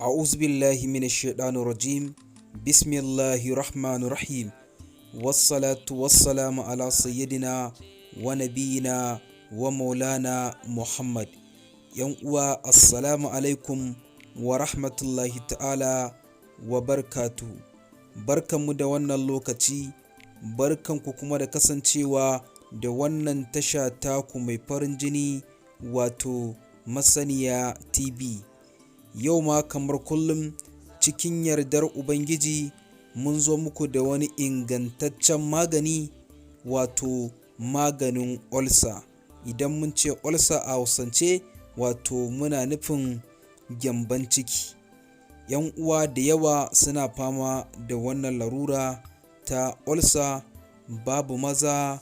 أعوذ بالله من الشيطان الرجيم بسم الله الرحمن الرحيم والصلاة والسلام على سيدنا ونبينا ومولانا محمد uwa assalamu alaikum wa rahmatullahi ta'ala wa barkatu. Barkanmu da wannan lokaci, barkanku kuma da kasancewa da wannan tasha taku mai farin jini wato Masaniya TV. Yau ma kamar kullum cikin yardar Ubangiji mun zo muku da wani ingantaccen magani wato maganin olsa. Idan mun ce olsa a Hausance wato muna nufin gyamban ciki. Yan uwa da yawa suna fama da wannan larura ta olsa, babu maza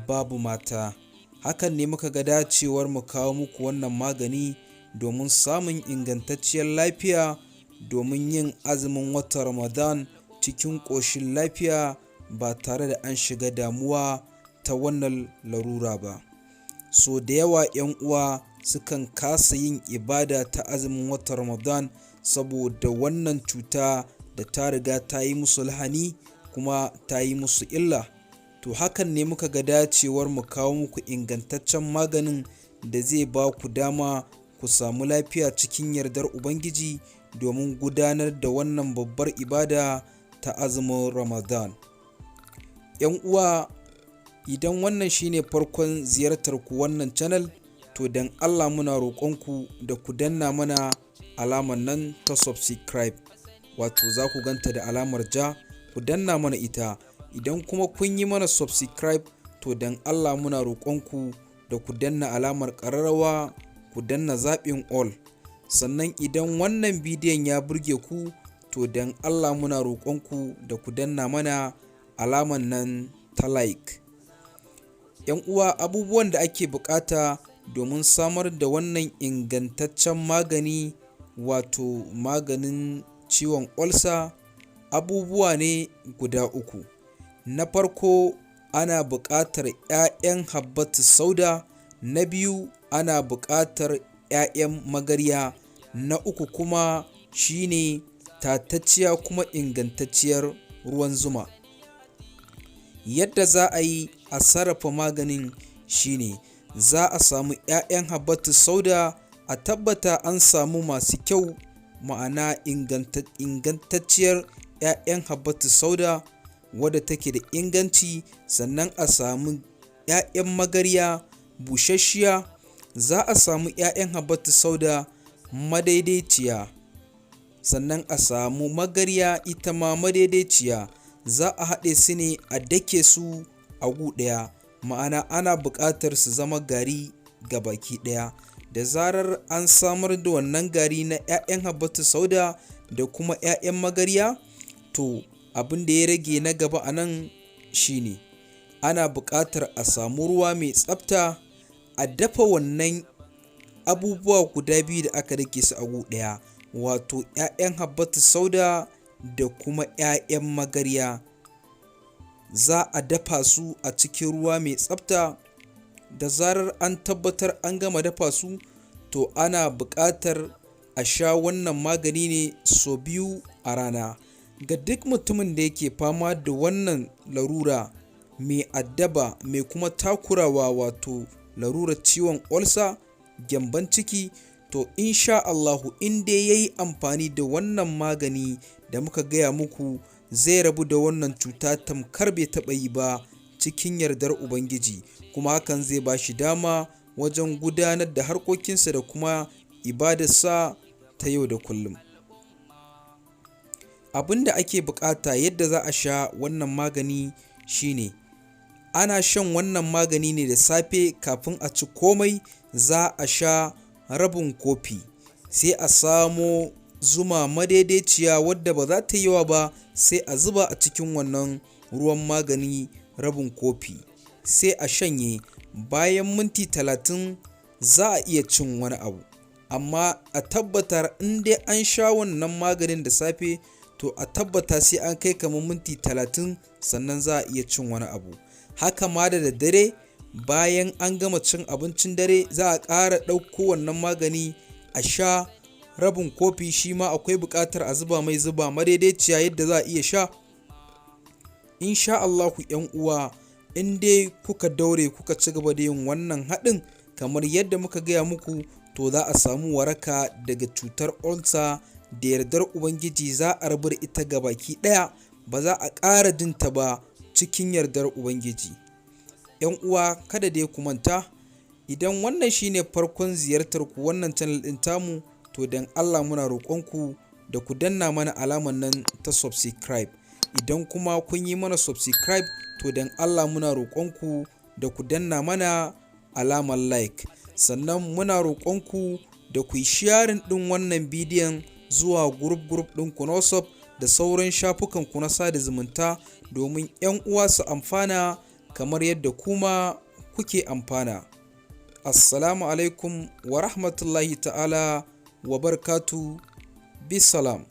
babu mata. Hakan ne muka ga dacewar mu kawo muku wannan magani domin samun ingantacciyar lafiya, domin yin azumin watan Ramadan cikin ƙoshin lafiya ba tare da an shiga damuwa ta wannan larura ba. So da yawa 'yan uwa sukan kasa yin ibada ta azumin watan Ramadan saboda wannan cuta da ta riga ta yi musu lahani kuma ta yi musu illa. To hakan ne muka ga dacewar mu kawo muku ingantaccen maganin da zai ba ku dama ku samu lafiya cikin yardar Ubangiji domin gudanar da wannan babbar ibada ta azumin Ramadan. 'Yan uwa, idan wannan shine farkon ziyartar ku wannan channel, to dan Allah muna roƙonku da ku danna mana alamar nan ta subscribe, wato za ku ganta da alamar ja, ku danna mana ita. Idan kuma kun yi mana subscribe, to dan Allah muna roƙonku da ku danna alamar ƙararrawa, ku danna zaɓin all. Sannan idan wannan bidiyon ya burge ku, to dan Allah muna roƙonku da ku danna mana alamar nan ta like. 'Yan uwa, abubuwan da ake buƙata domin samar da wannan ingantaccen magani wato maganin ciwon olsa abubuwa ne guda uku. Na farko, ana buƙatar 'ya'yan habbatus sauda. Na biyu, ana buƙatar 'ya'yan magarya. Na uku kuma shine tatacciya kuma ingantacciyar ruwan zuma. Yadda za a yi a sarrafa maganin shine za a samu 'ya'yan habbatus sauda, a tabbata an samu masu kyau, ma'ana ingantacciyar 'ya'yan habbatus sauda wadda take da inganci. Sannan a samu 'ya'yan magarya busasshiya. Za a samu 'ya'yan habbatus sauda madaidaiciya, sannan a samu magarya ita ma madaidaiciya. Za a haɗe su ne a dake su a gu ɗaya, ma'ana ana buƙatar su zama gari ga baki ɗaya. Da zarar an samar da wannan gari na 'ya'yan habbatus sauda da kuma 'ya'yan magarya, to abin da ya rage na gaba a nan shine ana buƙatar a samu ruwa mai tsafta, a dafa wannan abubuwa guda biyu da aka dake su a gu ɗaya, wato 'ya'yan habbatus sauda da kuma 'ya'yan magarya. Za a dafa su a cikin ruwa mai tsafta. Da zarar an tabbatar an gama dafa su, to ana buƙatar a sha wannan magani ne sau biyu a rana. Ga duk mutumin da yake fama da wannan larura mai addaba mai kuma takurawa, wato larurar ciwon olsa, gyamban ciki, to insha Allahu in dai yayi amfani da wannan magani da muka gaya muku, zai rabu da wannan cuta tamkar bai taɓa yi ba cikin yardar Ubangiji, kuma hakan zai ba shi dama wajen gudanar da harkokinsa da kuma ibadarsa ta yau da kullum. Abin da ake bukata yadda za a sha wannan magani shine ana shan wannan magani ne da safe kafin a ci komai. Za a sha rabin kofi, sai a samo zuma madaidaiciya wadda ba za ta yi yawa ba, sai a zuba a cikin wannan ruwan magani rabin kofi, sai a shanye. Bayan minti 30 za a iya cin wani abu, amma a tabbatar in dai an sha wannan maganin da safe, to a tabbata sai an kai kamar minti 30 sannan za a iya cin wani abu. Haka ma da daddare, bayan an gama cin abincin dare, za a ƙara ɗauko wannan magani a sha rabin kofi shi ma akwai buƙatar a zuba mai zuba madaidaiciya yadda za a iya sha. Insha Allahu ‘yan uwa, in dai kuka daure kuka ci gaba da yin wannan haɗin kamar yadda muka gaya muku, to za a samu waraka daga cutar ulcer da yardar Ubangiji. Za a rabu da ita gabaki ɗaya, ba za a ƙara jinta ba cikin yardar Ubangiji. ‘Yan uwa, kada dai ku manta, idan wannan shine farkon ziyartar ku wannan channel ɗin tamu, to dan Allah muna roƙonku da ku danna mana alamar nan ta subscribe. Idan kuma kun yi mana subscribe, to dan Allah muna roƙonku da ku danna mana alamar like. Sannan muna roƙonku da ku yi sharing ɗin wannan bidiyon zuwa group ɗinku na WhatsApp da sauran shafukanku na sada zumunta domin 'yan uwa su amfana kamar yadda kuma kuke amfana. Assalamu alaikum wa rahmatullahi ta'ala wa barakatuh. Bisalam.